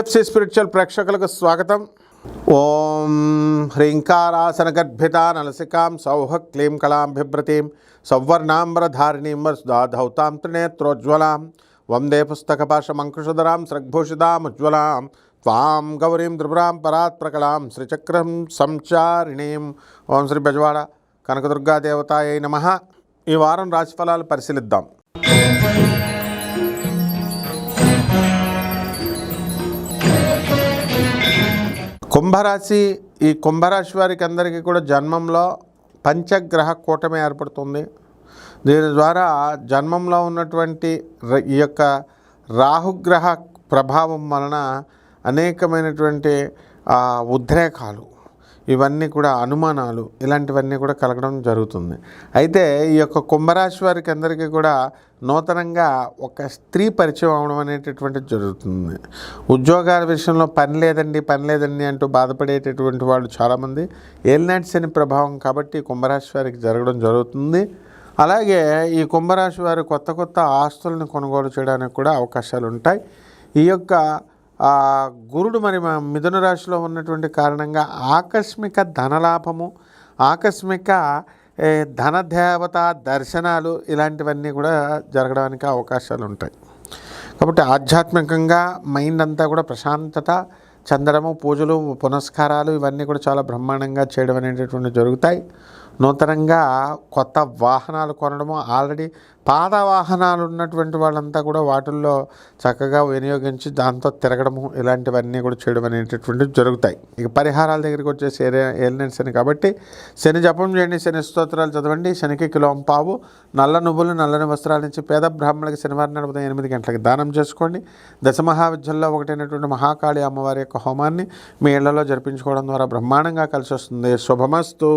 TFC spiritual ప్రేక్షకులకు స్వాగతం. ఓం హ్రీంకారాసనగర్భిత నలసికాం సౌహ క్లీం కళాం బిభ్రతీం సౌవర్ణాంబరధారిణీం వసుధాధౌతాం త్రినేత్రోజ్వలాం వందే పుస్తకపాశమంకుశధరాం స్రగ్భూషితాముజ్వలాం త్వాం గౌరీం త్రిపురాం పరాత్ ప్రకళాం శ్రీచక్రం సంచారిణీం. ఓం శ్రీ బెజవాడ కనకదుర్గాదేవతాయై నమః. ఈ వారం రాశిఫలాలు పరిశీలిద్దాం. కుంభరాశి. ఈ కుంభరాశి వారికి అందరికీ కూడా జన్మంలో పంచగ్రహ కూటమి ఏర్పడుతుంది. దీని ద్వారా జన్మంలో ఉన్నటువంటి ఈ యొక్క రాహుగ్రహ ప్రభావం వలన అనేకమైనటువంటి ఉద్రేకాలు, ఇవన్నీ కూడా అనుమానాలు, ఇలాంటివన్నీ కూడా కలగడం జరుగుతుంది. అయితే ఈ యొక్క కుంభరాశి వారికి అందరికీ కూడా నూతనంగా ఒక స్త్రీ పరిచయం అవడం అనేటటువంటిది జరుగుతుంది. ఉద్యోగాల విషయంలో పని లేదండి అంటూ బాధపడేటటువంటి వాళ్ళు చాలామంది ఏలినాటి శని ప్రభావం కాబట్టి కుంభరాశి వారికి జరగడం జరుగుతుంది. అలాగే ఈ కుంభరాశి వారు కొత్త ఆస్తులను కొనుగోలు చేయడానికి కూడా అవకాశాలు ఉంటాయి. ఈ యొక్క గురుడు మరి మిథున రాశిలో ఉన్నటువంటి కారణంగా ఆకస్మిక ధనలాభము, ఆకస్మిక ధనదేవత దర్శనాలు, ఇలాంటివన్నీ కూడా జరగడానికి అవకాశాలు ఉంటాయి. కాబట్టి ఆధ్యాత్మికంగా మైండ్ అంతా కూడా ప్రశాంతత చెందడము, పూజలు పునస్కారాలు ఇవన్నీ కూడా చాలా బ్రహ్మాండంగా చేయడం అనేటటువంటి జరుగుతాయి. నూతనంగా కొత్త వాహనాలు కొనడము, ఆల్రెడీ పాత వాహనాలు ఉన్నటువంటి వాళ్ళంతా కూడా వాటిల్లో చక్కగా వినియోగించి దాంతో తిరగడము, ఇలాంటివన్నీ కూడా చేయడం అనేటటువంటివి జరుగుతాయి. ఇక పరిహారాల దగ్గరికి వచ్చేసి ఏలినాటి శని కాబట్టి శని జపం చేయండి, శని స్తోత్రాలు చదవండి, శనికి కిలోం పావు నల్ల నువ్వులు నల్లని వస్త్రాల నుంచి పేద బ్రాహ్మణులకి శనివారం నాడు ఉదయం 8 గంటలకి దానం చేసుకోండి. దశమహావిద్యల్లో ఒకటైనటువంటి మహాకాళి అమ్మవారి యొక్క హోమాన్ని మీ ఇళ్లలో జరిపించుకోవడం ద్వారా బ్రహ్మాండంగా కలిసి వస్తుంది. శుభమస్తు.